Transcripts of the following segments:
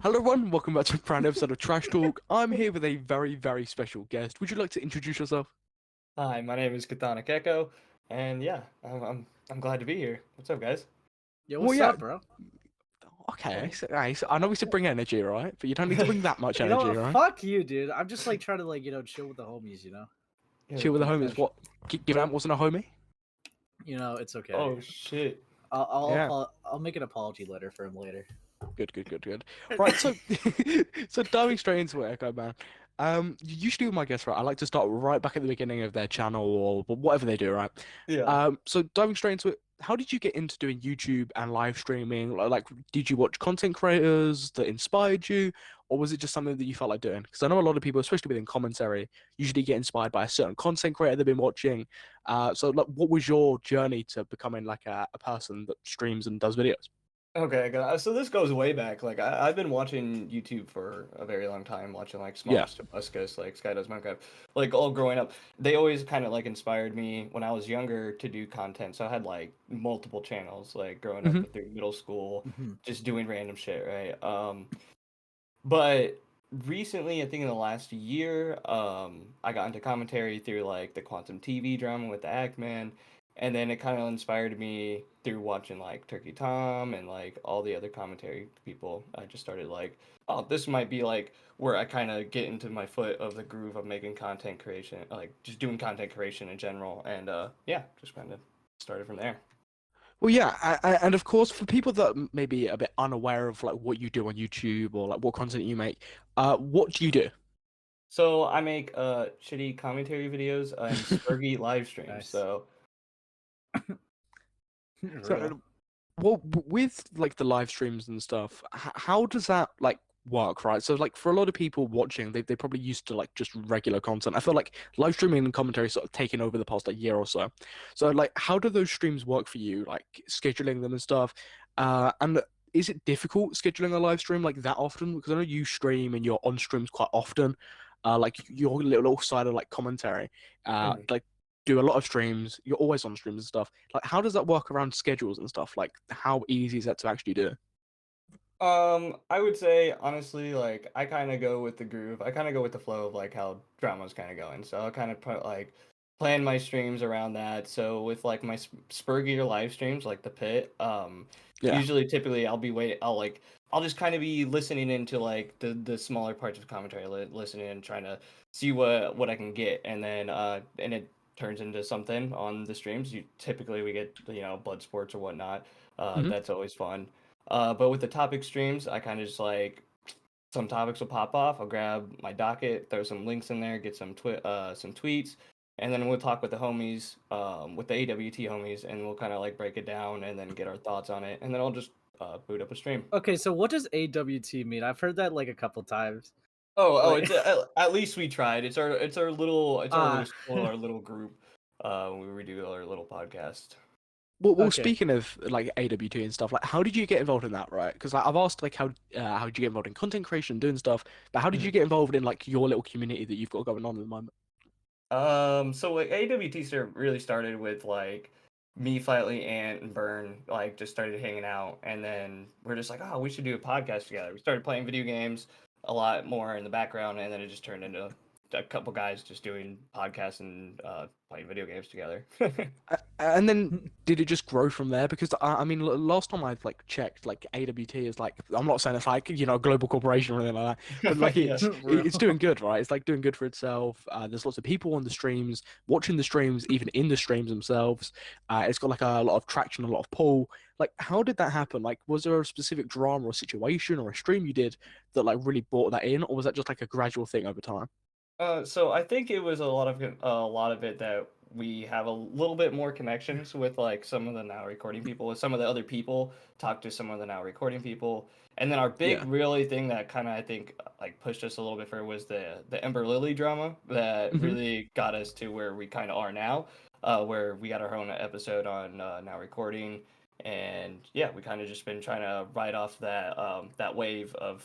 Hello everyone, welcome back to a brand new episode of Trash Talk. I'm here with a very, very special guest. Would you like to introduce yourself? Hi, my name is Chthonic Echo, and yeah, I'm glad to be here. What's up, guys? Yo, Well, what's yeah, up, bro? okay. Oh, I know we said bring energy, right? But you don't need to bring that much You know energy, what? right? Fuck you, dude. I'm just like trying to chill with the homies. Chill with the for homies. sure. What? Given that wasn't a homie? It's okay. Oh shit. Yeah. I'll make an apology letter for him later. Good. Right, so so diving straight into it, Echo Man. Usually with my guests, right, I like to start right back at the beginning of their channel or whatever they do, right? Yeah. So diving straight into it, how did you get into doing YouTube and live streaming? Like, did you watch content creators that inspired you, or was it just something that you felt like doing? Because I know a lot of people, especially within commentary, usually get inspired by a certain content creator they've been watching. So like, what was your journey to becoming like a person that streams and does videos? Okay, so this goes way back. Like I've been watching YouTube for a very long time, watching like Small Yeah. Mr. Muskus, like Sky Does Minecraft, like all growing up. They always kind of like inspired me when I was younger to do content. So I had like multiple channels, like growing up Hmm. through middle school, Mhm. just doing random shit, right? But recently, I think in the last year, I got into commentary through like the Quantum TV drama with the Ackman, and then it kind of inspired me through watching like Turkey Tom and like all the other commentary people. I just started like, oh, this might be like where I kind of get into my foot of the groove of making content creation, like just doing content creation in general, and yeah, just kind of started from there. Well, yeah, and of course, for people that may be a bit unaware of like what you do on YouTube or like what content you make, what do you do? So I make shitty commentary videos and Spurgy live streams. Nice. So So, Real. well, with like the live streams and stuff, how does that like work, right? So, like for a lot of people watching, they probably used to like just regular content. I feel like live streaming and commentary sort of taken over the past like year or so. So, like, how do those streams work for you? Like scheduling them and stuff, and is it difficult scheduling a live stream like that often? Because I know you stream and you're on streams quite often. Like your little side of like commentary, mhm. like do a lot of streams. You're always on streams and stuff. Like, how does that work around schedules and stuff? Like, how easy is that to actually do? I would say honestly, like I kind of go with the groove. I kind of go with the flow of like how drama's kind of going. So I'll kind of put like plan my streams around that. So with like my Spurgier live streams, like the pit, Yeah. usually typically I'll just kind of be listening into like the smaller parts of commentary, listening and trying to see what I can get, and then and it turns into something on the streams. Typically we get blood sports or whatnot. Hmm. That's always fun. But with the topic streams, I kind of just like some topics will pop off. I'll grab my docket, throw some links in there, get some tweets, and then we'll talk with the homies, with the AWT homies, and we'll kind of like break it down and then get our thoughts on it, and then I'll just boot up a stream. Okay, so what does AWT mean? I've heard that like a couple times. Oh, Like, it's at least we tried. It's our little ah, school, our little group, where we do our little podcast. Well, okay. speaking of like AWT and stuff, like, how did you get involved in that, right? Because like, I've asked like how did you get involved in content creation, doing stuff, but how did you Mhm. get involved in like your little community that you've got going on at the moment? So like AWT really started with like me, Flatly, Ant, and Burn like just started hanging out, and then we're just like, oh, we should do a podcast together. We started playing video games a lot more in the background, and then it just turned into a couple guys just doing podcasts and playing video games together. And then did it just grow from there? Because I mean, last time I like checked, like AWT is like I'm not saying it's like a global corporation or anything like that, but like Yeah. it's doing Real. good, right? It's like doing good for itself. There's lots of people on the streams, watching the streams, even in the streams themselves. It's got like a lot of traction, a lot of pull. Like, how did that happen? Like, was there a specific drama or situation or a stream you did that like really brought that in, or was that just like a gradual thing over time? So I think it was a lot of it that we have a little bit more connections with like some of the now recording people, with some of the other people, talk to some of the now recording people, and then our big Yeah. really thing that kind of I think like pushed us a little bit further was the Ember Lily drama that Hmm. really got us to where we kind of are now, where we got our own episode on now recording, and yeah, we kind of just been trying to ride off that wave of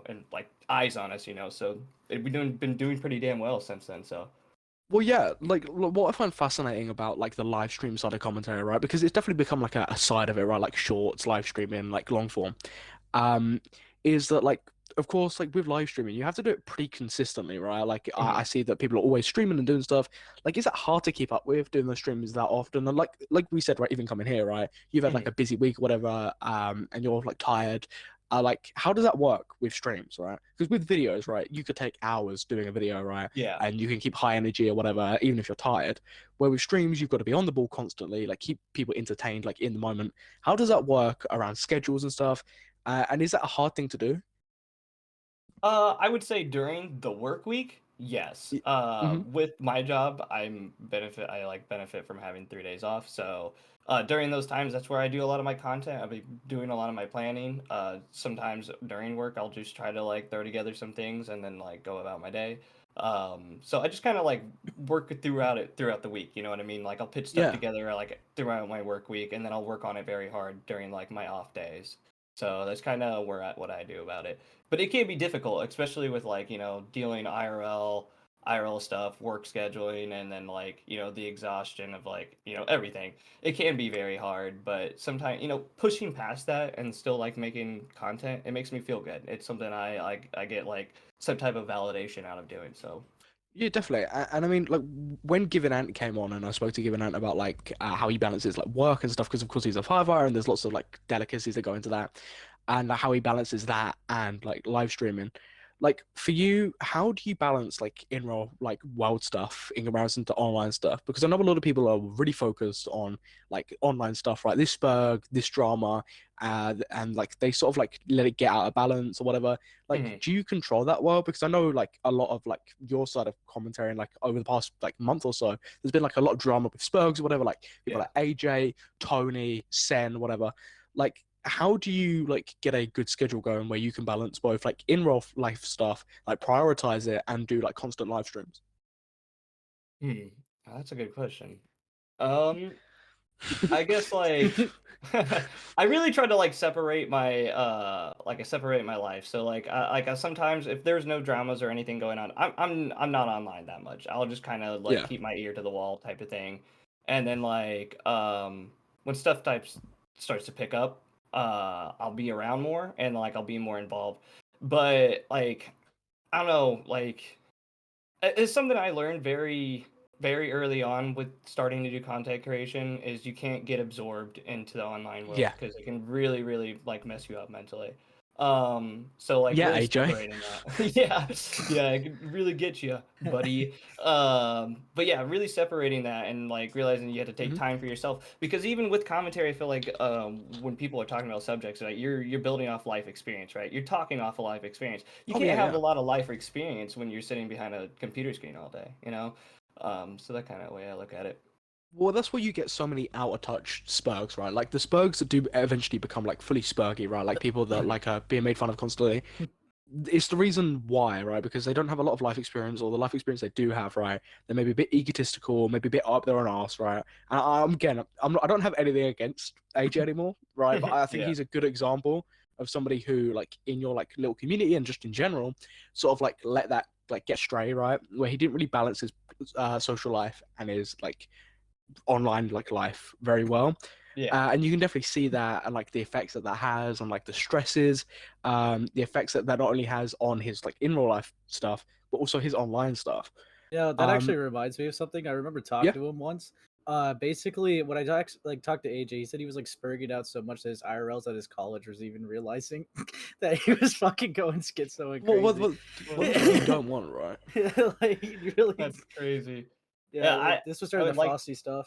and like eyes on us, so been doing pretty damn well since then. So Well, yeah, like what I find fascinating about like the live stream side of commentary, right? Because it's definitely become like a side of it, right? Like shorts, live streaming, like long form. Um, is that like of course like with live streaming you have to do it pretty consistently, right? Like I Mhm. see that people are always streaming and doing stuff. Like is it hard to keep up with doing the streams that often? And like we said, right, even coming here, right, you've had like Mhm. a busy week or whatever, and you're like tired. Like how does that work with streams, right? Because with videos, right, you could take hours doing a video, right, Yeah. and you can keep high energy or whatever even if you're tired. Where with streams you've got to be on the ball constantly, like keep people entertained like in the moment. How does that work around schedules and stuff? And is that a hard thing to do? I would say during the work week, yes. Mm-hmm. With my job, I like benefit from having 3 days off. So, during those times, that's where I do a lot of my content. I'll be doing a lot of my planning. Sometimes during work, I'll just try to like throw together some things and then like go about my day. So I just kind of like work throughout the week. You know what I mean? Like I'll pitch stuff Yeah. together like throughout my work week, and then I'll work on it very hard during like my off days. So that's kind of what I do about it. But it can be difficult, especially with like, dealing IRL stuff, work scheduling, and then like, the exhaustion of like, everything. It can be very hard, but sometimes, pushing past that and still like making content, it makes me feel good. It's something I get like some type of validation out of doing. So, Yeah, definitely. And I mean, like when Given Ant came on, and I spoke to Given Ant about like how he balances like work and stuff, because of course he's a firefighter, and there's lots of like delicacies that go into that, and how he balances that and like live streaming. Like for you, how do you balance like in real like world stuff in comparison to online stuff? Because I know a lot of people are really focused on like online stuff, right? This spurg, this drama, and like they sort of like let it get out of balance or whatever. Like, mhm, do you control that well? Because I know like a lot of like your side of commentary and like over the past like month or so, there's been like a lot of drama with Spurgs or whatever, like people yeah. like AJ, Tony, Sen, whatever. Like, how do you like get a good schedule going where you can balance both like in real life stuff, like prioritize it and do like constant live streams? Hmm. That's a good question. Um, I guess like I really try to like separate my life. So like I sometimes if there's no dramas or anything going on, I'm not online that much. I'll just kind of like Yeah. keep my ear to the wall type of thing. And then like when stuff types starts to pick up, I'll be around more and like I'll be more involved. But like I don't know, like it's something I learned very early on with starting to do content creation is you can't get absorbed into the online world Yeah. because it can really like mess you up mentally. So like Yeah, really AJ. separating that. Yeah, it can really get you, buddy. But yeah, really separating that and like realizing you have to take Hmm. time for yourself because even with commentary, I feel like when people are talking about subjects, right, you're building off life experience, right? You're talking off a life experience. You Oh can't yeah, have a yeah. lot of life experience when you're sitting behind a computer screen all day, you know? So that kind of way I look at it. Well, that's where you get so many out of touch Spurgs, right? Like the Spurgs that do eventually become like fully Spurgy, right? Like people that like are being made fun of constantly. It's the reason why, right? Because they don't have a lot of life experience, or the life experience they do have, right? They may be a bit egotistical, maybe a bit up their own arse, right? And again, I don't have anything against AJ anymore, right? But I think Yeah. he's a good example of somebody who, like, in your like little community and just in general, sort of like let that like get stray, right? Where he didn't really balance his social life and his like online like life very well. Yeah. And you can definitely see that and like the effects that that has on like the stresses, the effects that that not only has on his like in real life stuff, but also his online stuff. Yeah, that Um, actually reminds me of something. I remember talking yeah, to him once. Basically, when I talked to AJ, he said he was like spurging out so much that his IRLs at his college was even realizing that he was fucking going schizo and well, crazy. that's what you don't want, right? Like he really, That's crazy. yeah. Yeah, Like this was I during the would like Frosty stuff.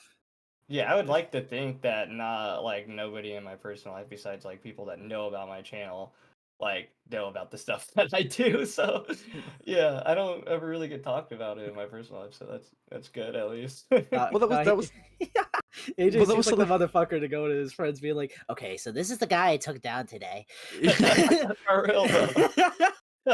yeah, I would like to think that not like nobody in my personal life besides like people that know about my channel like know about the stuff that I do. So yeah, I don't ever really get talked about it in my personal life, so that's good at least. Nah, Well, that was nah, that was AJ well, that seems was like the sort motherfucker to go to his friends, being like, "Okay, so this is the guy I took down today." of. For real, bro.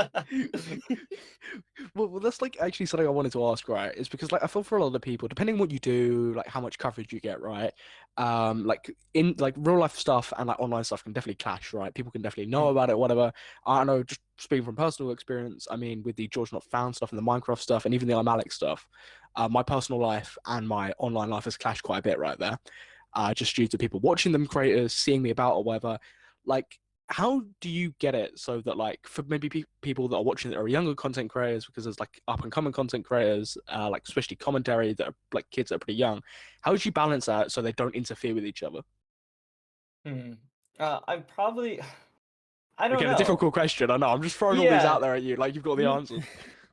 Well, that's like actually something I wanted to ask, right? Is because like I feel for a lot of people, depending on what you do, like how much coverage you get, right? Like in like real life stuff and like online stuff can definitely clash, right? People can definitely know Mhm. about it, whatever. I know, just speaking from personal experience, I mean, with the George Not Found stuff and the Minecraft stuff and even the I'm Alex stuff, my personal life and my online life has clashed quite a bit right there. Just due to people watching them creators, seeing me about or whatever. Like how do you get it so that like for maybe people that are watching that are younger content creators, because there's like up and coming content creators, like especially commentary that are like kids that are pretty young, how would you balance that so they don't interfere with each other? Hmm. I'm probably. I don't Again, a know. difficult question. I know. I'm just throwing all these Yeah. out there at you, like you've got the answers.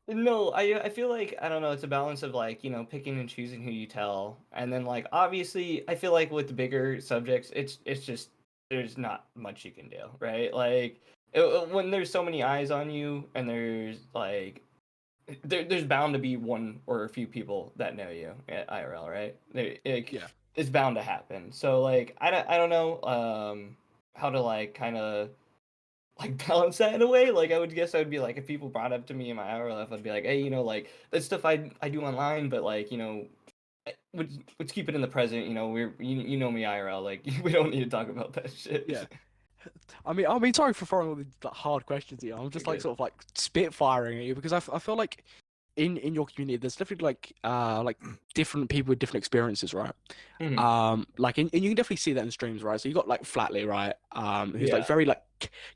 No, I feel like I don't know, it's a balance of like, picking and choosing who you tell. And then like obviously I feel like with the bigger subjects, it's just there's not much you can do, right? Like when there's so many eyes on you and there's like there's bound to be one or a few people that know you at IRL, right? Yeah. It's bound to happen. So like I don't know how to like kind of like balance that in a way. Like I would guess I would be like if people brought up to me in my hour life, I'd be like, hey, like that stuff I do online, but like let's keep it in the present. You know me IRL. Like we don't need to talk about that shit. Yeah. I mean, sorry for throwing all these like, hard questions at you. I'm You're just like good. sort of like spitfiring at you because I feel like in your community there's definitely like different people with different experiences, right? Mhm. Like and you can definitely see that in streams, right? So you got like Flatley, right? Who's like Yeah. very like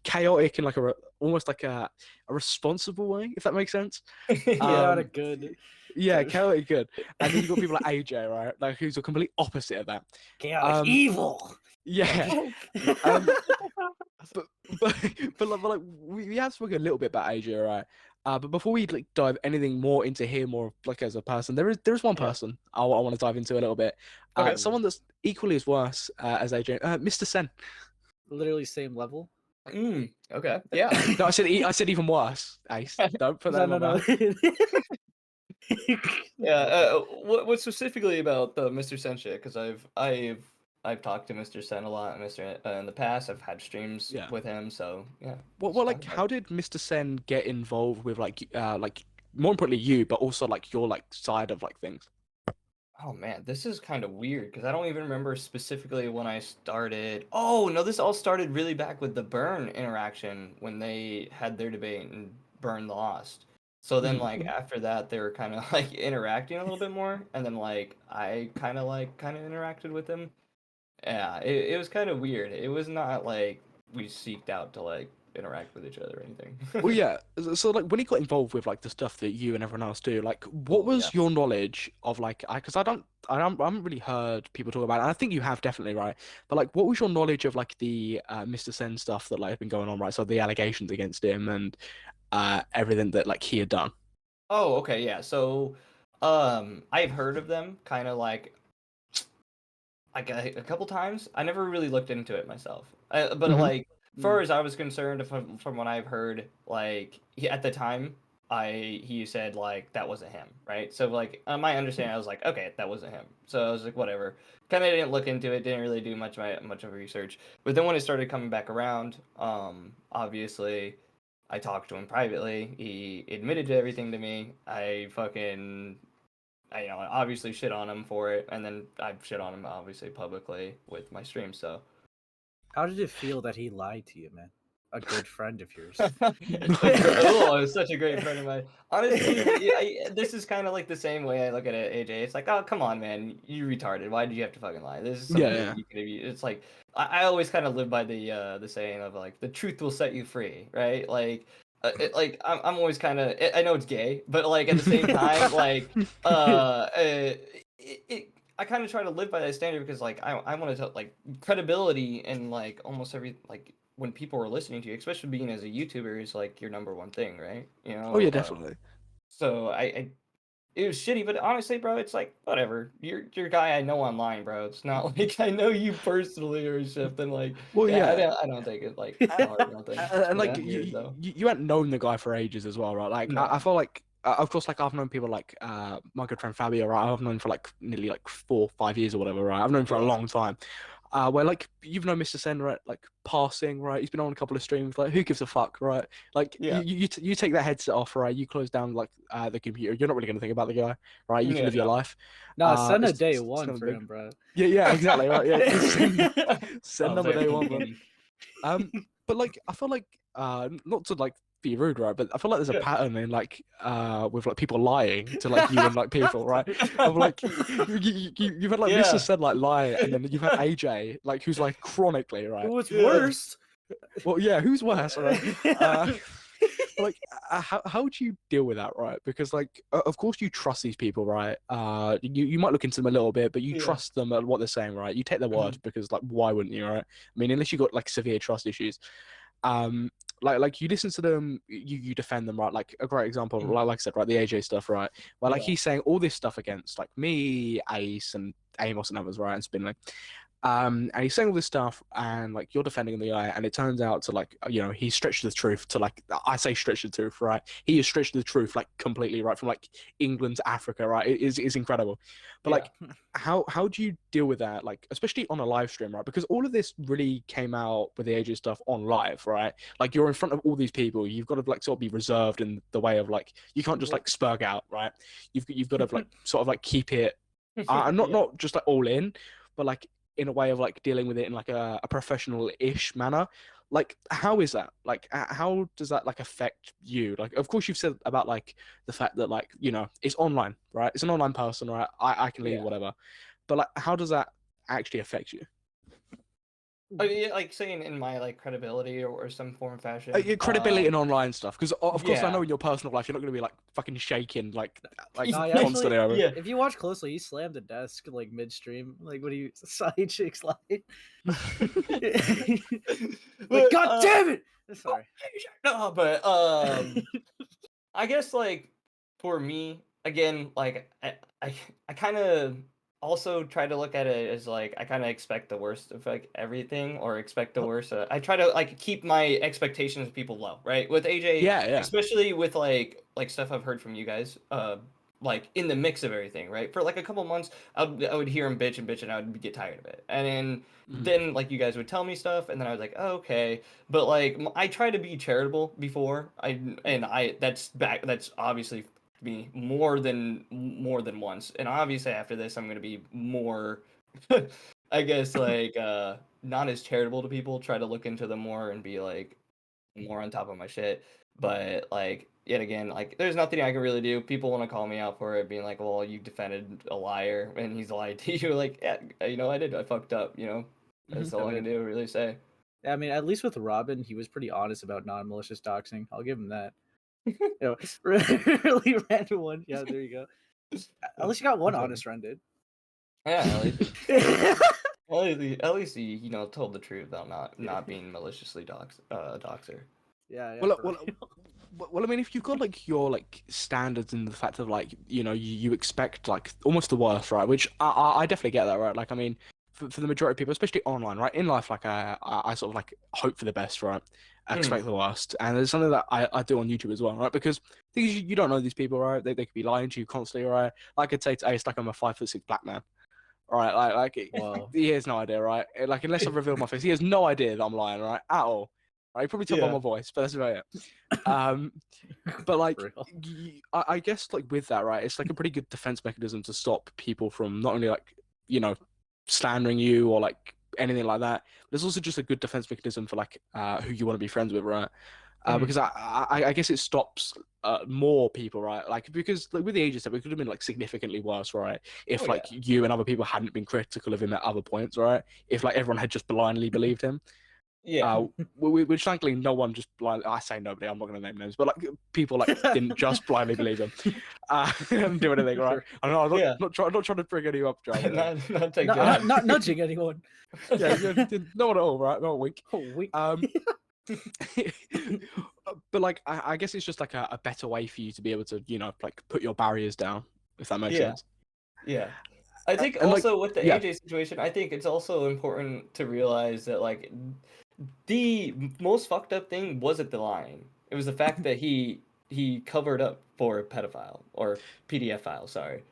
chaotic in like almost like a responsible way, if that makes sense. Yeah. Chaotic Um, good. yeah, chaotic good. And then you got people like AJ, right? Like who's the complete opposite of that. Chaotic Um, evil. No, I'm yeah. just- Um, but but but like we have spoken a little bit about Asia, right? But before we like dive anything more into him or like as a person, there is one Yeah. person I want to dive into a little bit. Okay. Someone that's equally as worse as AJ, Mr. Sen. Literally same level. Okay. Yeah. No, I said even worse. Ace, don't put that No, in my no, no. mouth. Yeah. What specifically about the Mr. Sen shit? Because I've talked to Mr. Sen a lot, Mr. In the past. I've had streams Yeah. with him, so yeah. What Let's talk like about how did Mr. Sen get involved with like more importantly you, but also like your like side of like things? Oh man, this is kind of weird because I don't even remember specifically when I started. Oh no, this all started really back with the Burn interaction when they had their debate and Burn lost. So then Mhm. like after that they were kind of like interacting a little bit more, and then like I kind of interacted with them. Yeah, it was kind of weird. It was not like we seeked out to like interact with each other or anything. Well, yeah. So, like, when he got involved with like the stuff that you and everyone else do, like, what Oh yeah. was your knowledge of like, because I haven't really heard people talk about it. And I think you have definitely, right? But like, what was your knowledge of like the Mr. Sen stuff that like had been going on, right? So the allegations against him and everything that like he had done. Oh, okay, yeah. So, I've heard of them kind of like a couple times. I never really looked into it myself. But Hmm. like, far as I was concerned, from what I've heard, like at the time, he said like that wasn't him, right? So like, on my understanding, I was like, okay, that wasn't him. So I was like, whatever. Kind of didn't look into it. Didn't really do much of research. But then when it started coming back around, obviously. I talked to him privately. He admitted to everything to me. I obviously shit on him for it, and then I've shit on him obviously publicly with my stream. So, How did it feel that he lied to you, man? A good friend of yours. it's such a great friend of mine. Honestly, yeah, this is kind of like the same way I look at it, AJ. It's like, oh come on, man, you retarded. Why did you have to fucking lie? This is Yeah, something that yeah, you could have. It's like I always kind of live by the saying of like the truth will set you free, right? Like. Like I'm always kind of I know it's gay, but like at the same time, like I kind of try to live by that standard because like I want to like credibility and like almost every like when people are listening to you, especially being as a YouTuber, is like your number one thing, right? Oh yeah, definitely. So I it was shitty, but honestly, bro, it's like whatever. You're a guy I know online, bro. It's not like I know you personally or something. Like, Well, yeah, yeah. I don't take it like a hard nothing. It's And kind like of weird though. you hadn't known the guy for ages as well, right? Like I No, feel like of course like I've known people like my good friend Fabio, right? I've known for like nearly like 4 5 years or whatever, right? I've known for a yeah, long time. Where like you've known Mr. Sen, right? Like passing, right? He's been on a couple of streams. Like who gives a fuck, right? Like yeah, you take that headset off, right? You close down like the computer. You're not really gonna think about the guy, right? You can yeah, live your no. life. Nah, send a day It's one nothing for big. him, bro. Yeah, yeah, exactly, right. Yeah, send send Oh, number day very one, bro. easy. But like I feel like not to like be rude, right? But I feel like there's a Yeah. pattern in like with like people lying to like you and like people, right? Of like you've had like Mr. Yeah, Said like lie, and then you've had AJ like who's like chronically, right? What's yeah. worse? Well, yeah, who's worse, right? But like, how do you deal with that, right? Because like, of course you trust these people, right? You might look into them a little bit, but you Yeah. trust them at what they're saying, right? You take their word because like, why wouldn't you, right? I mean, unless you got like severe trust issues, um, like you listen to them, you defend them, right? Like a great example, like I said, right, the AJ stuff, right? Well, like Yeah. he's saying all this stuff against like me, Ace, and Amos and others, right? And Spinley. And he's saying all this stuff, and like you're defending the guy, and it turns out to like he stretched the truth to like I say stretched the truth, right? He has stretched the truth like completely, right, from like England to Africa, right? It is incredible, but like how do you deal with that, like especially on a live stream, right? Because all of this really came out with the AJ stuff on live, right? Like you're in front of all these people, you've got to like sort of be reserved in the way of like you can't just like spurg out, right? You've got to like sort of like keep it, not just like all in, but like in a way of like dealing with it in like a professional-ish manner. Like how is that, like how does that like affect you? Like of course you've said about like the fact that like it's online, right? It's an online person, right? I can leave whatever, but like how does that actually affect you? Oh, yeah, like saying in my like credibility or some form of fashion. Your credibility in online stuff, because of course I know Yeah. in your personal life you're not going to be like fucking shaking like No, he constantly actually, over. Yeah. if you watch closely, he slammed the desk like midstream, like when he saw chicks slide. Like, But, God damn it! Sorry. No, but I guess like for me again, like I kind of also try to look at it as like I kind of expect the worst of like everything or expect the worst. I try to like keep my expectations of people low, right? With AJ, Yeah. especially with like stuff I've heard from you guys, like in the mix of everything, right? For like a couple months, I would hear him bitch and bitch, and I would get tired of it, and then like you guys would tell me stuff, and then I was like, oh, okay. But like I try to be charitable before that's obviously me more than once, and obviously after this I'm gonna be more I guess like not as charitable to people, try to look into them more and be like more on top of my shit. But like yet again, like there's nothing I can really do. People want to call me out for it, being like, well, you defended a liar and he's lied to you. Like, yeah, I did, I fucked up, that's all I can do really say. I mean, at least with Robin, he was pretty honest about non-malicious doxing. I'll give him that. Really random one. Yeah, there you go. At least you got one honest friend, dude. Yeah, at least he told the truth about not being maliciously doxer. Yeah. Well, I mean, if you've got like your like standards and the fact of like you expect like almost the worst, right? Which I definitely get that, right? Like I mean, for the majority of people, especially online, right? In life, like I sort of like hope for the best, right? I expect the worst, and there's something that I do on YouTube as well, right? Because things you don't know these people, right? They could be lying to you constantly, right? Like I'd say to Ace, like I'm a 5'6" black man. Right, Wow. he has no idea, right? Like unless I've revealed my face, he has no idea that I'm lying, right? At all. Right? He probably took on my voice, but that's about it. But like, I guess like with that, right? It's like a pretty good defense mechanism to stop people from not only like slandering you or like anything like that. But it's also just a good defense mechanism for like who you want to be friends with, right? Because I guess it stops more people, right? Like because like with the ages, it could have been like significantly worse, right? If like you and other people hadn't been critical of him at other points, right? If like everyone had just blindly believed him. Which frankly no one just blind. I say nobody. I'm not going to name names, but like people like didn't just blindly believe him and do anything, right? I don't know. I'm not trying to bring any up, Joe. not nudging anyone. Yeah, no one at all, right? Not a wink. Oh, wink. But like I guess it's just like a better way for you to be able to like put your barriers down, if that makes sense. Yeah. I think And, also like, with the AJ situation, I think it's also important to realize that like the most fucked up thing wasn't the lying. It was the fact that he covered up for a pedophile or PDF file, sorry.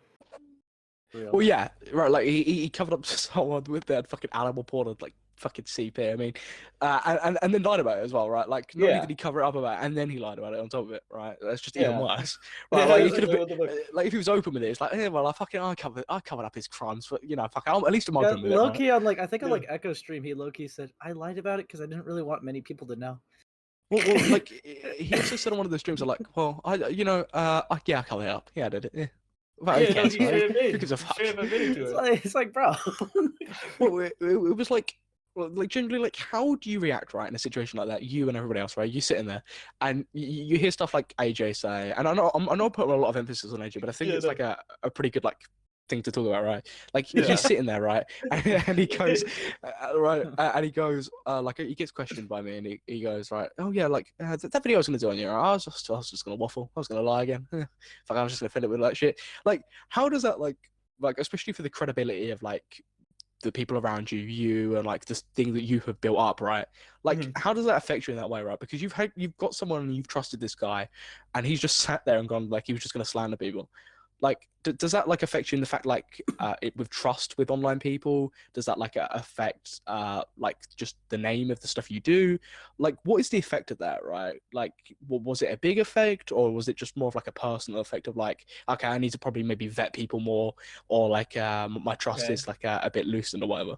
Well, yeah, right. Like he covered up someone with that fucking animal porn and like fucking CP. I mean, and then lied about it as well, right? Like not only did he cover it up about it, and then he lied about it on top of it, right? That's just even worse, right? Like he could have been, like if he was open with it, it's like, hey, well, I covered up his crimes, but at least I'm open with it. Low key on like I think on like Echo stream, he low key said I lied about it because I didn't really want many people to know. Well, like he also said on one of the streams, like, well, I covered it up. Yeah, I did it. Yeah. Well, who gives a fuck? It's like, bro. Well, it was like Well, like generally, like how do you react, right, in a situation like that? You and everybody else, right? You sitting there, and you hear stuff like AJ say, and I know I'm putting a lot of emphasis on AJ, but I think Yeah, it's no. like a pretty good like thing to talk about, right? Like he's Yeah. sitting there, right, and he goes, right, and he goes, like he gets questioned by me, and he goes, right, oh yeah, like that video I was gonna do on you, I was just gonna waffle, I was gonna lie again, fuck, I was just gonna fill it with like shit. Like, how does that like especially for the credibility of like the people around you, you and like this thing that you have built up, right? Like, Mhm. how does that affect you in that way, right? Because you've got someone and you've trusted this guy, and he's just sat there and gone like he was just going to slander people. Like, does that like affect you in the fact like it with trust with online people? Does that like affect like just the name of the stuff you do? Like, what is the effect of that, right? Like, was it a big effect, or was it just more of like a personal effect of like, okay, I need to probably maybe vet people more, or like my trust Okay. is like a bit loosened or whatever?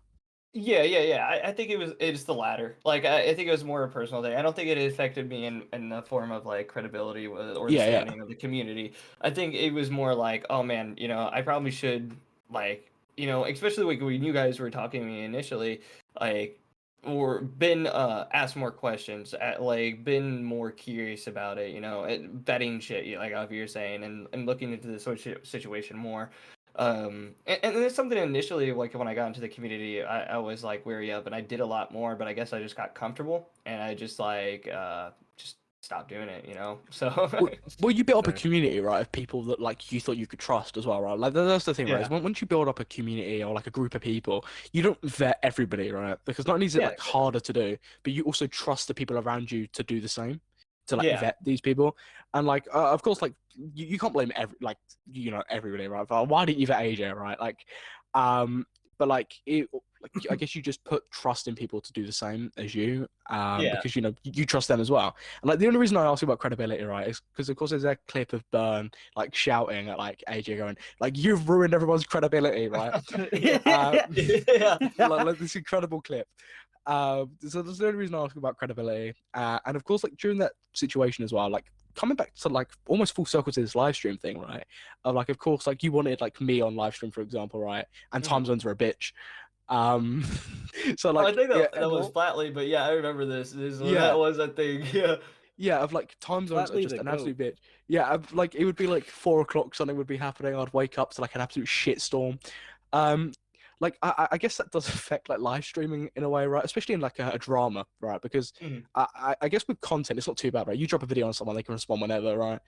Yeah. I think it's the latter. Like I think it was more a personal thing. I don't think it affected me in the form of like credibility or the Yeah, yeah, standing of the community. I think it was more like, oh man, I probably should like, especially like when you guys were talking to me initially, like or been asked more questions, like been more curious about it, vetting shit, like how you're saying, and looking into the situation more. And it's something initially, like when I got into the community, I was like wary of, and I did a lot more, but I guess I just got comfortable and I just like just stopped doing it, So well, you built up a Fair. community, right, of people that like you thought you could trust as well, right? Like that's the thing, right? Is yeah, once you build up a community or like a group of people, you don't vet everybody, right? Because not only is it Yeah, like exactly. harder to do, but you also trust the people around you to do the same, to like yeah, vet these people. And like, of course, like you can't blame everybody, right? But why didn't you vet AJ, right? Like, um, but like it. Like I guess you just put trust in people to do the same as you, yeah. because you trust them as well. And like the only reason I ask you about credibility, right, is because of course there's a clip of Burn like shouting at like AJ going like you've ruined everyone's credibility, right? Yeah, Uh, yeah, like this incredible clip. So that's the only reason I ask about credibility. And of course, like during that situation as well, like coming back to like almost full circle to this live stream thing, right? Of like, of course, like you wanted like me on live stream, for example, right? And Mhm. time zones are a bitch. Um, so Oh, I like think yeah, that was Flatly, but yeah, I remember this. That yeah. was a thing. Yeah, Yeah, of like time zones are Flatly just the an goat. absolute bitch. Yeah, like it would be like 4 o'clock, something would be happening. I'd wake up to like an absolute shitstorm. Um, like I guess that does affect like live streaming in a way, right? Especially in like a drama, right? Because Mhm. I guess with content, it's not too bad, right? You drop a video on someone, they can respond whenever, right?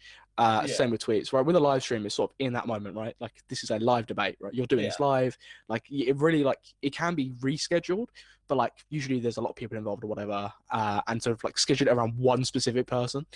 Same Yeah, with tweets, right? With a live stream, it's sort of in that moment, right? Like this is a live debate, right? You're doing yeah, this live, like it really like it can be rescheduled, but like usually there's a lot of people involved or whatever, and sort of like schedule it around one specific person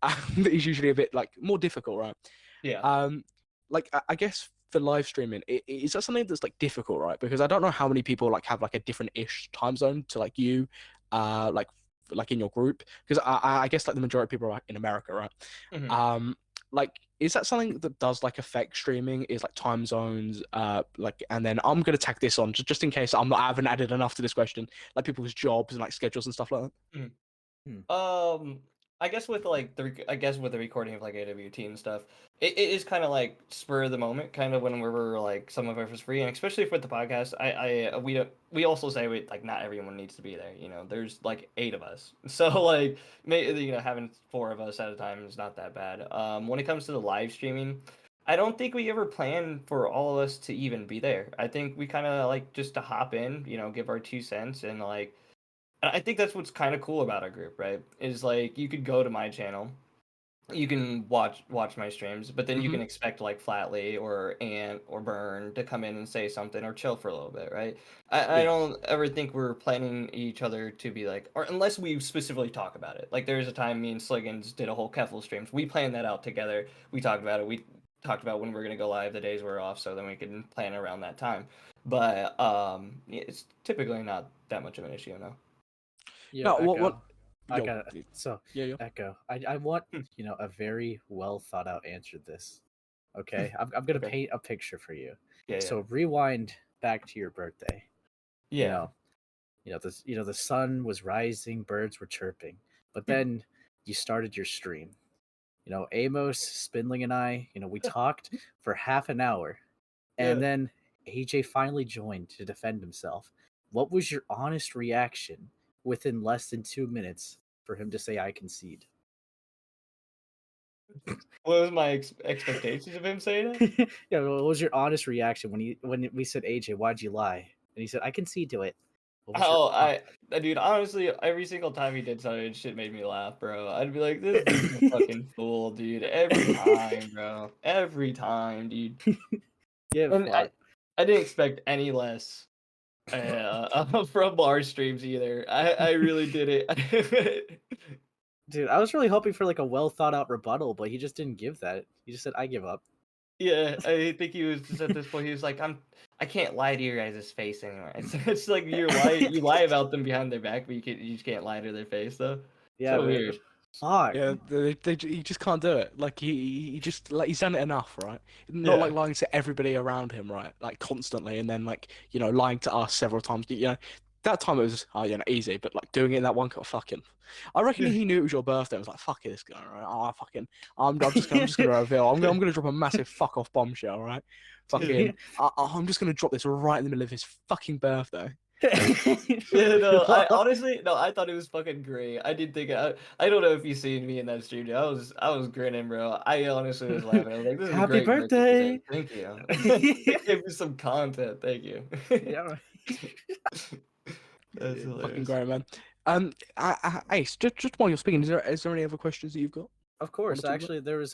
that is usually a bit like more difficult, right? yeah. Um, like I guess for live streaming, is that something that's like difficult, right? Because I don't know how many people like have like a different ish time zone to like you, like in your group. Because I guess like the majority of people are in America, right? Mhm. Um, like is that something that does like affect streaming? Is like time zones, like, and then I'm gonna tack this on just in case I haven't added enough to this question, like people's jobs and like schedules and stuff like that. Mhm. Hmm. Um, I guess with like I guess with the recording of like AWT and stuff, it is kind of like spur of the moment, kind of when we were like some of it was free, and especially with the podcast, we don't we also say like not everyone needs to be there. There's like 8 of us, so like having 4 of us at a time is not that bad. When it comes to the live streaming. I don't think we ever planned for all of us to even be there. I think we kind of like just to hop in, give our 2 cents and like I think that's what's kind of cool about our group, right? Is like you could go to my channel, you can watch my streams, but then you Hmm. can expect like Flatly or Ant or Burn to come in and say something or chill for a little bit, right? I Yeah. don't ever think we're planning each other to be like, or unless we specifically talk about it. Like there was a time me and Sliggins did a whole Keffel streams. We planned that out together. We talked about it. We talked about when we're gonna go live, the days we're off, so then we can plan around that time. But it's typically not that much of an issue, no. Yo, No, what? Echo. I Yo, got so yeah, yeah. Echo. I want Hmm. a very well thought out answer to this. Okay, I'm gonna Okay. paint a picture for you. Yeah, yeah. So rewind back to your birthday. You Yeah. know, the sun was rising, birds were chirping, but Hmm. then you started your stream. Amos, Spindling, and I, we talked for half an hour, Yeah. and then AJ finally joined to defend himself. what was your honest reaction within less than 2 minutes for him to say I concede? What was my expectations of him saying it? Yeah, what was your honest reaction when we said AJ, why'd you lie? And he said, I concede to it. What was your Oh, dude, honestly, every single time he did something, shit made me laugh, bro. I'd be like, this dude's a fucking fool, dude. Every time, bro. Every time, dude. Get And fucked. I didn't expect any less from our streams either. I really did it. Dude, I was really hoping for like a well thought out rebuttal, but he just didn't give that. He just said, I give up. Yeah, I think he was just at this point. He was like, I can't lie to your guys' face anymore. It's like you lie about them behind their back, but you just can't lie to their face though. Yeah, So man. weird. Fuck. Yeah, he just can't do it. Like he just like he's done it enough, right? Not Yeah. like lying to everybody around him, right? Like constantly, and then like lying to us several times. That time it was easy, but like doing it in that one fucking. I reckon he knew it was your birthday. I was like, fuck it, this guy, right? I'm just gonna reveal. I'm gonna drop a massive fuck off bombshell, right? Fucking, I'm just gonna drop this right in the middle of his fucking birthday. Yeah, no, I thought it was fucking great. I did think I don't know if you seen me in that stream, dude. I was grinning, bro. I honestly was laughing. I was like, this is a Happy great birthday birthday! present. Thank you. Give me some content. Thank you. Yeah. That's Fucking hilarious. great, man. Ace, just while you're speaking, is there any other questions that you've got? Of course, talk about? actually, there was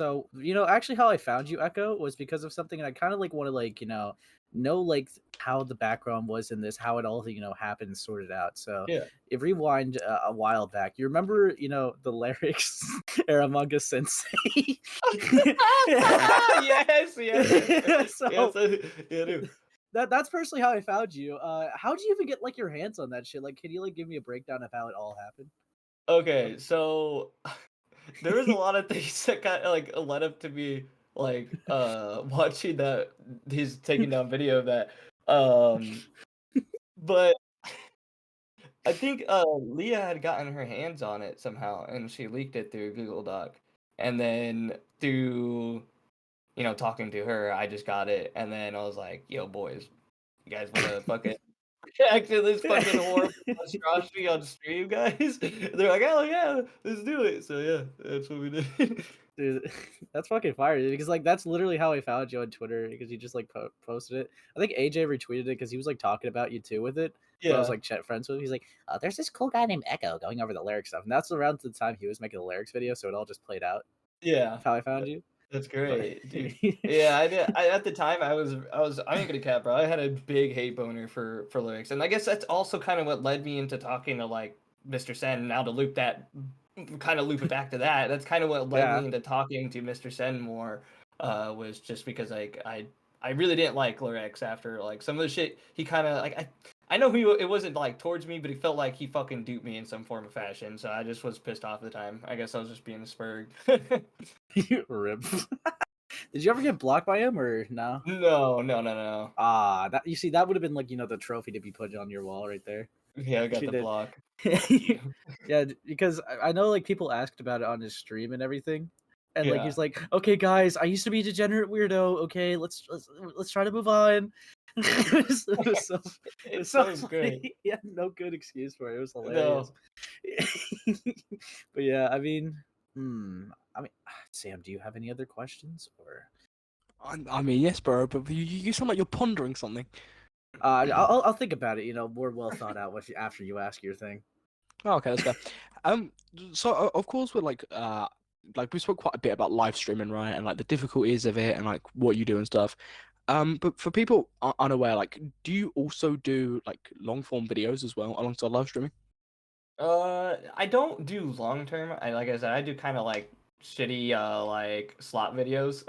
actually how I found you, Echo, was because of something, and I kind of like want to know like how the background was in this, how it all happened and sorted out. So Yeah. if rewind a while back, you remember the lyrics era manga sensei. Yes, yes. So Yes, yeah, dude. that's personally how I found you. How did you even get like your hands on that shit? Like, can you like give me a breakdown of how it all happened? Okay, so there was a lot of things that kind of like led up to me like watching that he's taking down video of that. But I think Leah had gotten her hands on it somehow and she leaked it through Google Doc. And then through talking to her, I just got it and then I was like, yo boys, you guys wanna fucking react to this fucking horrible monstrosity on stream, guys? They're like, oh yeah, let's do it. So yeah, that's what we did. Dude, that's fucking fire, dude, because like that's literally how I found you on Twitter, because you just like posted it. I think AJ retweeted it because he was like talking about you too with it. But I was Yeah, like chat friends with him. He's like, there's this cool guy named Echo going over the lyric stuff, and that's around the time he was making the lyrics video, so it all just played out. yeah. That's how I found you. That's But great, dude. Yeah, I did. At the time, I ain't gonna cap, bro. I had a big hate boner for lyrics, and I guess that's also kind of what led me into talking to like Mr. Sen. Now to loop it back to that. That's kind of what led yeah, me into talking to Mr. Sen more. Was just because like I really didn't like lyrics after like some of the shit he kind of like I know it wasn't like towards me, but he felt like he fucking duped me in some form of fashion. So I just was pissed off at the time. I guess I was just being a spurg. you rip. Did you ever get blocked by him or no? No. Ah, that you see, that would have been like the trophy to be put on your wall right there. Yeah, I got She the did. block. Yeah, because I know like people asked about it on his stream and everything, and like Yeah. he's like, "Okay, guys, I used to be a degenerate weirdo. Okay, let's try to move on." It was so It's so so funny. great. He had no good excuse for it. It was No. hilarious. But yeah, I mean, Sam, do you have any other questions or? I mean, yes, bro, but you sound like you're pondering something. I'll think about it. More well thought out after you ask your thing. Oh, okay, that's fair. So of course we're like we spoke quite a bit about live streaming, right, and like the difficulties of it, and like what you do and stuff. But for people unaware, like, do you also do like long form videos as well alongside live streaming? I don't do long term. Like I said, I do kind of like shitty like slot videos,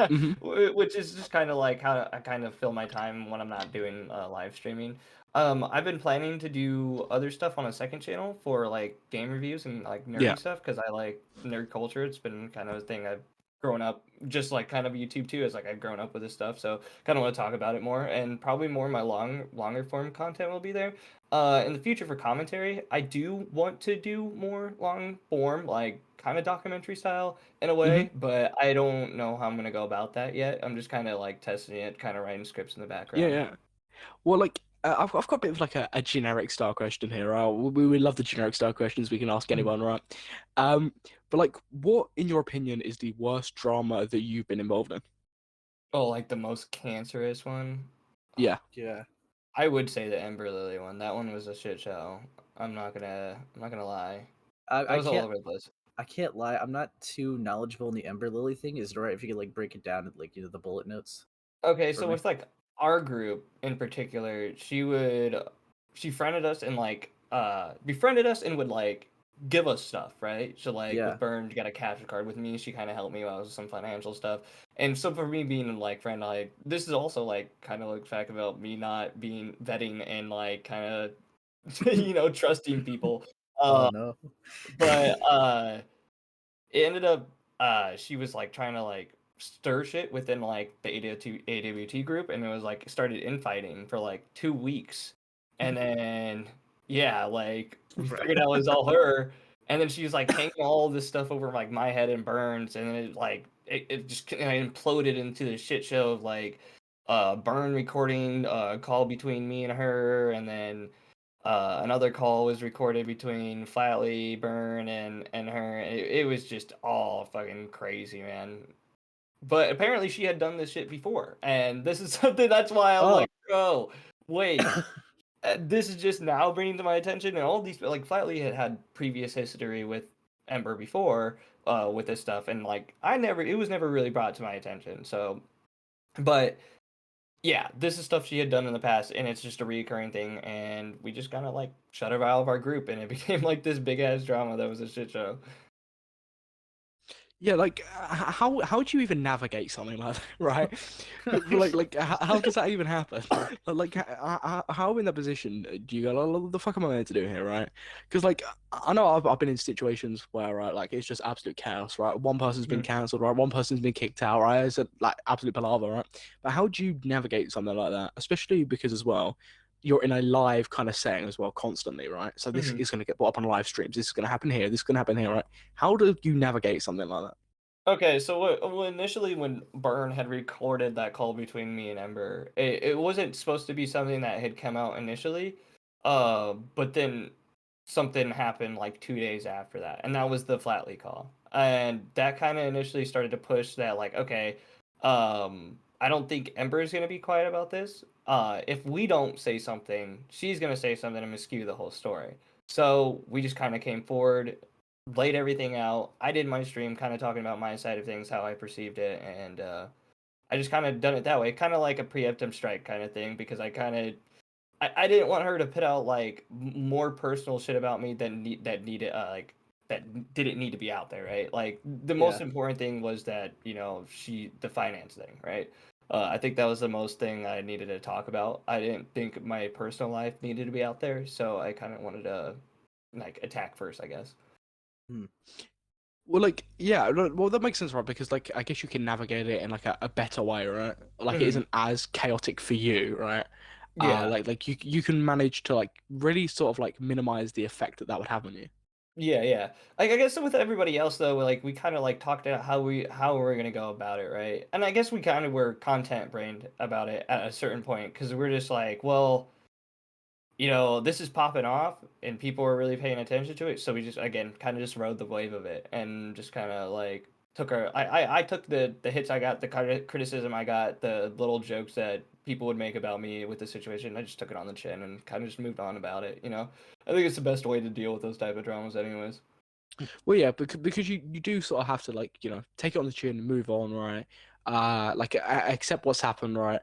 Hmm. which is just kind of like how I kind of fill my time when I'm not doing live streaming. I've been planning to do other stuff on a second channel for like game reviews and like Yeah. nerdy stuff because I like nerd culture. It's been kind of a thing I've grown up just like kind of YouTube too. Is like I've grown up with this stuff, so kind of want to talk about it more and probably more of my longer form content will be there. In the future for commentary, I do want to do more long form, like kind of documentary style in a Hmm. way, but I don't know how I'm gonna go about that yet. I'm just kind of like testing it, kind of writing scripts in the Yeah, background. yeah. Well, like I've got a bit of like a generic style question here. Right? We love the generic style questions we can ask Mhm. anyone, right? Um, but like, what in your opinion is the worst drama that you've been involved in? Oh, like the most cancerous one? Yeah. Yeah. I would say the Ember Lily one. That one was a shit show. I'm not gonna lie. That I was all can't over the place. I can't lie. I'm not too knowledgeable in the Ember Lily thing. Is it right if you could like break it down into like the bullet notes Okay, for so me? with like our group in particular, she friended us and like befriended us and would like give us stuff, right? So like Yeah. with Burn, got a capture card with me. She kind of helped me out with some financial stuff. And so for me being like friend, like this is also like kind of like fact about me not being vetting and like kind of trusting people. Oh Uh, no. but it ended up she was like trying to like stir shit within like the AWT group, and it was like started infighting for like 2 weeks, and then yeah, like we figured out it was all her, and then she was like hanging all this stuff over like my head and Burns, and then it just imploded into the shit show of like Burn recording a call between me and her, and then another call was recorded between Flatley, Burn, and her. It was just all fucking crazy, man. But apparently she had done this shit before, and this is something that's why I'm Oh. like, oh, wait, this is just now bringing to my attention, and all these like Flatley had had previous history with Ember before, with this stuff, and like it was never really brought to my attention. So, but yeah, this is stuff she had done in the past, and it's just a recurring thing, and we just kind of like shut her out of our group, and it became like this big ass drama that was a shit show. Yeah, like how do you even navigate something like that, right? Like how does that even happen? Like how in that position do you go, "Oh, what the fuck am I meant to do here, right?" Because like I know I've been in situations where right, like it's just absolute chaos, right? One person's been Mhm. cancelled, right? One person's been kicked out, right? It's a, like absolute palaver, right? But how do you navigate something like that, especially because as well, you're in a live kind of setting as well constantly, right? So this Mhm. is going to get brought up on live streams. This is going to happen here. This is going to happen here, right? How do you navigate something like that? Okay, so initially when Burn had recorded that call between me and Ember, it wasn't supposed to be something that had come out initially, but then something happened like 2 days after that, and that was the Flatley call, and that kind of initially started to push that like, okay, I don't think Ember is gonna be quiet about this. If we don't say something, she's gonna say something and skew the whole story. So we just kind of came forward, laid everything out. I did my stream kind of talking about my side of things, how I perceived it, and I just kind of done it that way, kind of like a preemptive strike kind of thing, because I didn't want her to put out like more personal shit about me that needed that didn't need to be out there, right? Like the most Yeah. important thing was that the finance thing, right? I think that was the most thing I needed to talk about. I didn't think my personal life needed to be out there, so I kind of wanted to like attack first, I guess. Hmm. Well, like, yeah, well, that makes sense, right? Because, like, I guess you can navigate it in like a better way, right? Like, it Mhm. isn't as chaotic for you, right? Yeah. Like you can manage to like really sort of like minimize the effect that that would have on you. Yeah, yeah. Like I guess with everybody else though, like we kind of like talked about how we're gonna go about it, right? And I guess we kind of were content brained about it at a certain point because we're just like, well, this is popping off and people are really paying attention to it. So we just again kind of just rode the wave of it and just kind of like I took the hits I got, the criticism I got, the little jokes that people would make about me with the situation. I just took it on the chin and kind of just moved on about it. I think it's the best way to deal with those type of dramas, anyways. Well, yeah, because you do sort of have to like take it on the chin and move on, right? Like accept what's happened, right?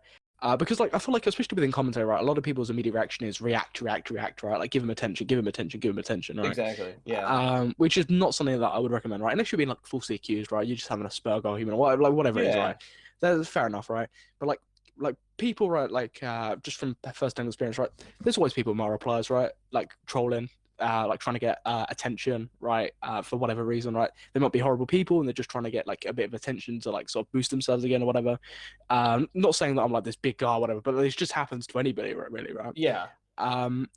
Because like I feel like especially within commentary, right, a lot of people's immediate reaction is react, react, react, right? Like give him attention, give him attention, give him attention, right? Exactly. Yeah. Which is not something that I would recommend, right? Unless you're being like falsely accused, right? You're just having a Asperger or human, or whatever, like whatever it is, Yeah. right? That's fair enough, right? But like people, right? Like just from first-hand experience, right? There's always people in my replies, right? Like trolling, like trying to get attention, right? For whatever reason, right? They might be horrible people and they're just trying to get like a bit of attention to like sort of boost themselves again or whatever. Not saying that I'm like this big guy or whatever, but this just happens to anybody, right? Really, right? Yeah. Um,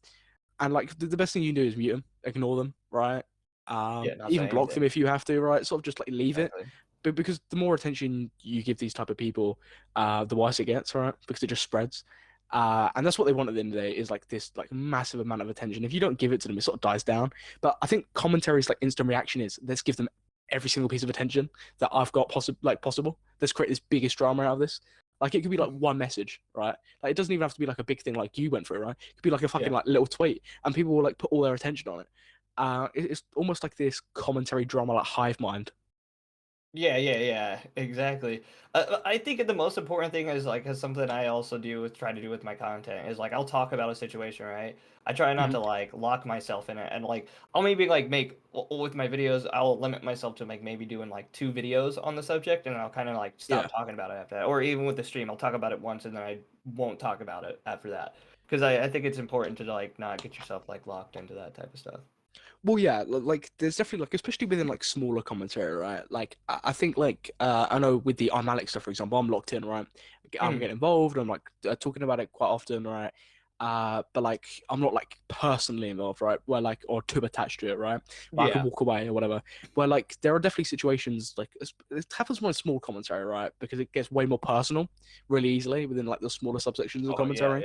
and like the best thing you can do is mute them, ignore them, right? Yeah. Not Even saying block them anything. if you have to, right? Sort of just like leave it. Exactly. But because the more attention you give these type of people, the worse it gets, right? Because it just spreads. And that's what they want at the end of the day is like this like massive amount of attention. If you don't give it to them, it sort of dies down. But I think commentary's like instant reaction is let's give them every single piece of attention that I've got possible. Let's create this biggest drama out of this. Like it could be like one message, right? Like it doesn't even have to be like a big thing like you went through, right? It could be like a fucking like little tweet, and people will like put all their attention on it. It's almost like this commentary drama, like hive mind. Yeah, exactly. I think the most important thing is like, cause something I also try to do with my content is like, I'll talk about a situation, right? I try not to Mhm. like lock myself in it, and like, I'll maybe like with my videos, I'll limit myself to like maybe doing like 2 videos on the subject, and I'll kind of like Yeah. stop talking about it after that. Or even with the stream, I'll talk about it once, and then I won't talk about it after that, because I think it's important to like not get yourself like locked into that type of stuff. Well, yeah, like there's definitely like, especially within like smaller commentary, right? Like I think like I know with the On AWT stuff, for example, I'm locked in, right? I'm Mhm. getting involved. I'm like talking about it quite often, right? But like I'm not like personally involved, right? Where like or too attached to it, right? Where I could Yeah. walk away or whatever. Where like there are definitely situations like it happens more in small commentary, right? Because it gets way more personal really easily within like the smaller subsections of Oh yeah, commentary.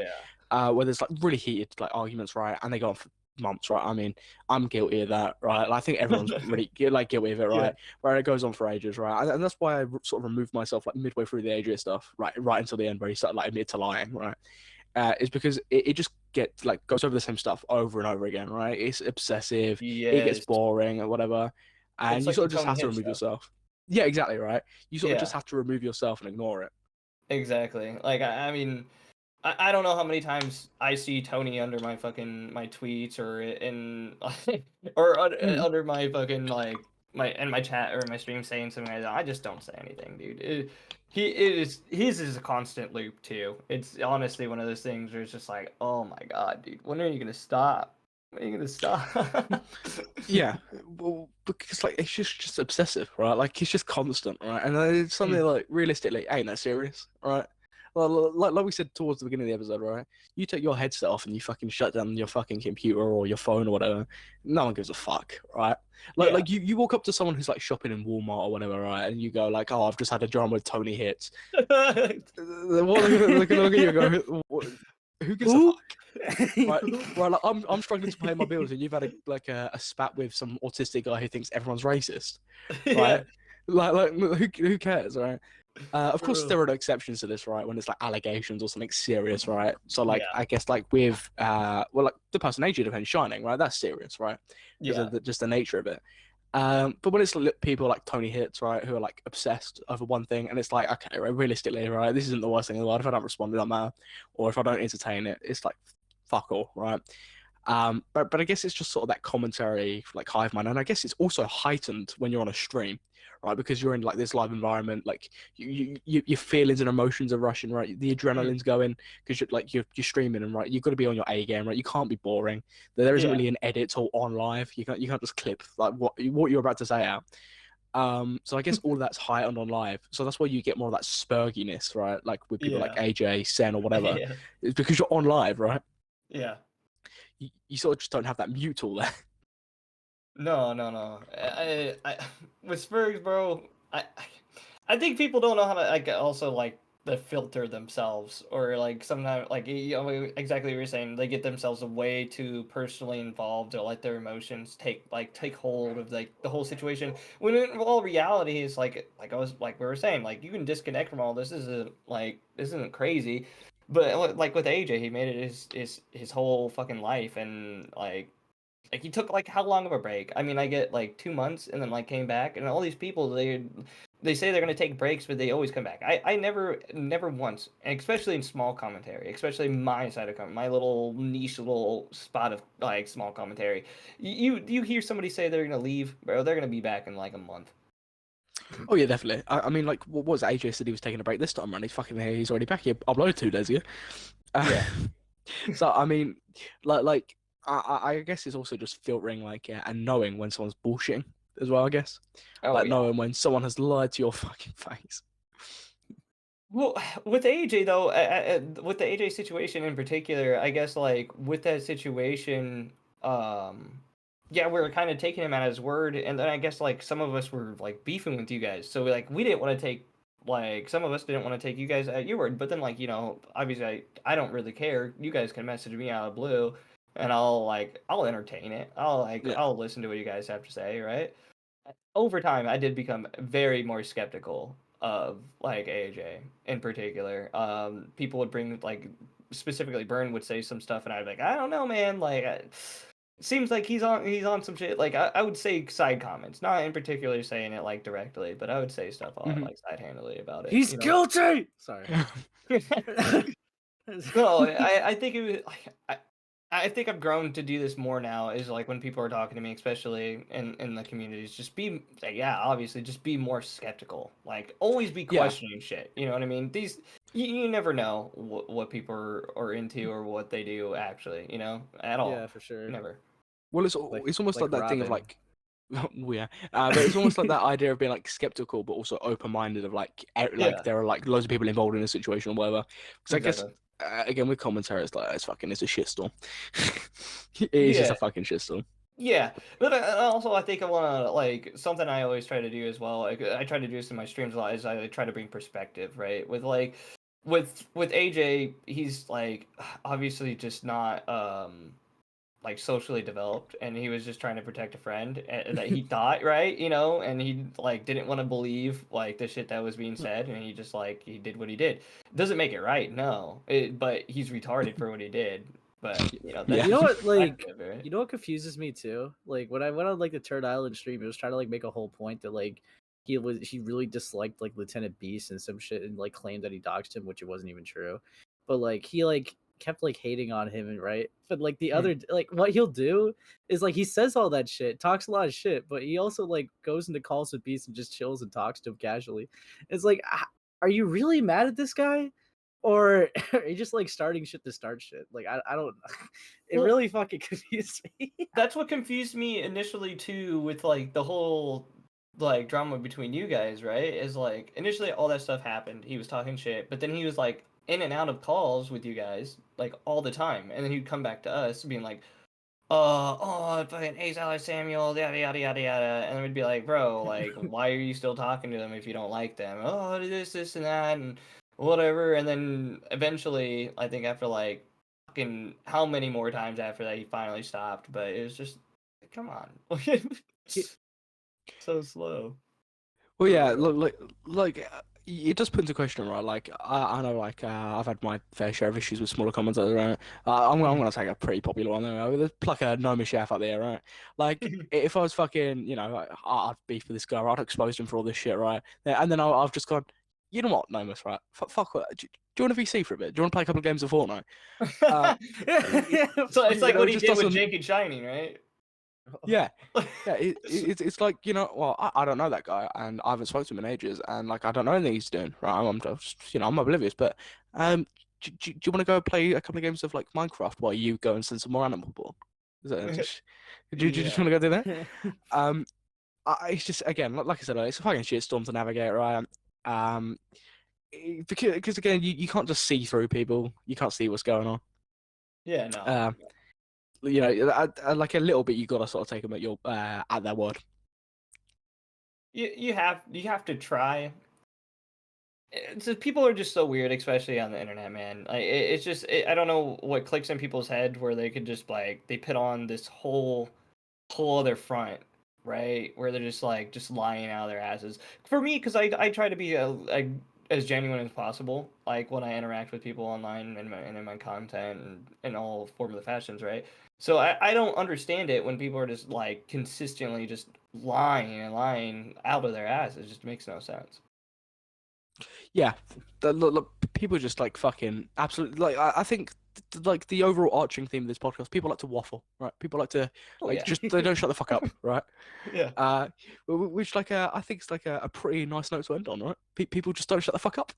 yeah. Where there's like really heated like arguments, right? And they go on for months, right? I mean, I'm guilty of that, right? Like, I think everyone's really like guilty of it, Yeah. right? Where it goes on for ages, right? And that's why I sort of removed myself like midway through the AJ stuff, right until the end where he started like admit to lying, right? Is because it just gets like goes over the same stuff over and over again, right? It's obsessive, it gets Yes. boring and whatever, It's and you like sort the of just Tony have to Hit remove stuff. yourself. Yeah, exactly, right. You sort of just Yeah, have to remove yourself and ignore it. exactly. Like I mean, I don't know how many times I see Tony under my tweets or in or Mm. under my fucking like my in my chat or my stream saying something like that. I just don't say anything, dude. His is a constant loop too. It's honestly one of those things where it's just like, oh my god, dude, when are you gonna stop? When are you gonna stop? Yeah, well, because like it's just obsessive, right? Like it's just constant, right? And it's something Mm. like realistically ain't that serious, right? Well, like we said towards the beginning of the episode, right? You take your headset off and you fucking shut down your fucking computer or your phone or whatever. No one gives a fuck, right? Yeah. Like you walk up to someone who's like shopping in Walmart or whatever, right? And you go like, "Oh, I've just had a drama with Tony Hits." What they're gonna look at you and go, "Who gives a Who? fuck?" Right, right. Like I'm struggling to pay my bills, and you've had a spat with some autistic guy who thinks everyone's racist, right? Yeah, Like who cares, right? Of for course, real. there are exceptions to this, right? When it's like allegations or something serious, right? So like Yeah, I guess like with well like the person age defends Shining, right? That's serious, right? Because yeah, of just the nature of it. But when it's people like Tony Hits, right, who are like obsessed over one thing, and it's like, okay, right, realistically, right, this isn't the worst thing in the world. If I don't respond, it doesn't matter, or if I don't entertain it, it's like fuck all, right? But I guess it's just sort of that commentary, like hive mind, and I guess it's also heightened when you're on a stream, right? Because you're in like this live environment, like your feelings and emotions are rushing, right? The mm, adrenaline's going because you're streaming, and right, you've got to be on your A game, right? You can't be boring. There isn't yeah, really an edit or on live. You can't just clip like what you're about to say out. So I guess all of that's heightened on live. So that's why you get more of that spurginess, right? Like with people like yeah, AJ, Sen, or whatever. yeah, It's because you're on live, right? yeah. You sort of just don't have that mute tool there. No. With Spurs, bro. I think people don't know how to like also like the filter themselves or like sometimes like exactly what you're saying. They get themselves way too personally involved or let their emotions take hold of like the whole situation. When in all reality is like I was like we were saying like you can disconnect from all this. This isn't crazy. But like with AJ, he made it his whole fucking life, and like he took like how long of a break? I mean, I get like 2 months and then like came back, and all these people they say they're gonna take breaks, but they always come back. I never once, and especially in small commentary, especially my side of my little niche little spot of like small commentary. You hear somebody say they're gonna leave, bro? They're gonna be back in like a month. Oh yeah, definitely. I mean, like, what was it? AJ said he was taking a break this time, man. He's already back. He uploaded 2 days ago. Uh, Yeah. so I mean, like I guess it's also just filtering like and knowing when someone's bullshitting as well. I guess Oh like yeah. knowing when someone has lied to your fucking face. Well, with AJ though, with the AJ situation in particular, I guess like with that situation, yeah, we were kind of taking him at his word, and then I guess like some of us were like beefing with you guys, so like we didn't want to take Like some of us didn't want to take you guys at your word, but then like obviously I don't really care. You guys can message me out of blue, and I'll entertain it. Yeah. I'll listen to what you guys have to say, right? Over time, I did become very more skeptical of like AJ in particular. People would bring like specifically Burn would say some stuff, and I'd be like, I don't know, man. Like, seems like he's on some shit. Like, I would say side comments, not in particular saying it like directly, but I would say stuff a lot Mhm. like side handedly about it. He's guilty. Sorry. No, I think it was I think I've grown to do this more now. Is like when people are talking to me, especially in the communities, just be obviously just be more skeptical. Like always be Yeah. questioning shit. You know what I mean? These you never know what people are into or what they do actually. At all. Yeah, for sure. Never. Well, it's almost like that thing of Robin. like, well, yeah, but it's almost like that idea of being like skeptical, but also open-minded. Of like, Yeah. there are like loads of people involved in a situation or whatever. Because I guess Exactly. again with commentary, it's like it's a shitstorm. It is just Yeah. a fucking shitstorm. Yeah, but also I think I want to like something I always try to do as well. Like I try to do this in my streams a lot. Is I try to bring perspective, right? With AJ, he's like obviously just not like socially developed, and he was just trying to protect a friend that he thought right, and he like didn't want to believe like the shit that was being said, and he just like he did what he did. Doesn't make it right, no, but he's retarded for what he did. But Yeah. that's You know just what, like, perspective, right? you know what confuses me too? Like when I went on like the Turd Island stream, it was trying to like make a whole point that like he really disliked like Lieutenant Beast and some shit and like claimed that he doxed him, which it wasn't even true. But like he like kept like hating on him and right. But like the other like what he'll do is like he says all that shit, talks a lot of shit, but he also like goes into calls with Beast and just chills and talks to him casually. It's like, are you really mad at this guy? Or are you just like starting shit to start shit? Like I don't it Well, really fucking confused me. that's what confused me initially too with like the whole like drama between you guys, right? Is like initially all that stuff happened. He was talking shit, but then he was like in and out of calls with you guys like all the time, and then he'd come back to us being like, oh, fucking Ace Alex Samuel, yada yada yada yada," and then we'd be like, "Bro, like, why are you still talking to them if you don't like them? Oh, this, and that, and whatever." And then eventually, I think after like fucking how many more times after that, he finally stopped. But it was just, come on, so slow. Well, yeah, it does put into question, right? Like, I know, like, I've had my fair share of issues with smaller commenters, right? I'm gonna take a pretty popular one though. There's like a Noma Chef up there, right? Like, if I was fucking, I'd beef with this guy, I'd expose him for all this shit, right? Yeah, and then I've just gone, you know what, Nomus, right? Fuck what? Do you want to VC for a bit? Do you want to play a couple of games of Fortnite? So it's like It what he just did with doesn't. Jake and Shining, right? Yeah, yeah, it's like well, I don't know that guy, and I haven't spoken to him in ages, and like I don't know anything he's doing. Right, I'm just I'm oblivious. But do you want to go play a couple of games of like Minecraft while you go and send some more animal porn? Is that just do you just Yeah. want to go do that? It's just again, like I said, it's a fucking shitstorm to navigate, right? Because again, you can't just see through people. You can't see what's going on. Yeah, no. Like a little bit, you gotta sort of take them at their word. You have to try. People are just so weird, especially on the internet, man. Like it's just I don't know what clicks in people's head where they could just like they put on this whole other front, right? Where they're just lying out of their asses. For me, because I try to be as genuine as possible, like when I interact with people online and in my content and in all form of the fashions, right? So I don't understand it when people are just like consistently just lying and lying out of their asses. It just makes no sense. Yeah, look, people just like fucking absolutely like I think like the overall arching theme of this podcast, people like to waffle, right? People like to just they don't shut the fuck up, right? Yeah. Which like I think it's like a pretty nice note to end on, right? People just don't shut the fuck up.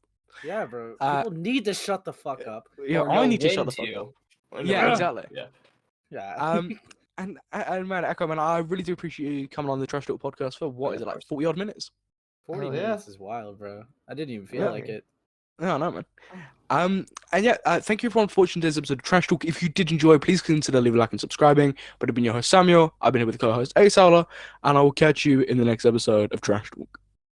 Yeah, bro. People need to shut the fuck up. Yeah, Or I know need to shut when the fuck to. up. Or Yeah, know- exactly. Yeah. Yeah. And man, Echo man, I really do appreciate you coming on the Trash Talk podcast for what Yeah, is it of like course. 40 odd minutes? 40 Hell yeah. minutes is wild, bro. I didn't even feel Yeah. like it. Yeah, I know, man. And yeah, thank you everyone for watching today's episode of Trash Talk. If you did enjoy, please consider leaving a like and subscribing. But I've been your host Samuel. I've been here with the co-host Ace, and I will catch you in the next episode of Trash Talk.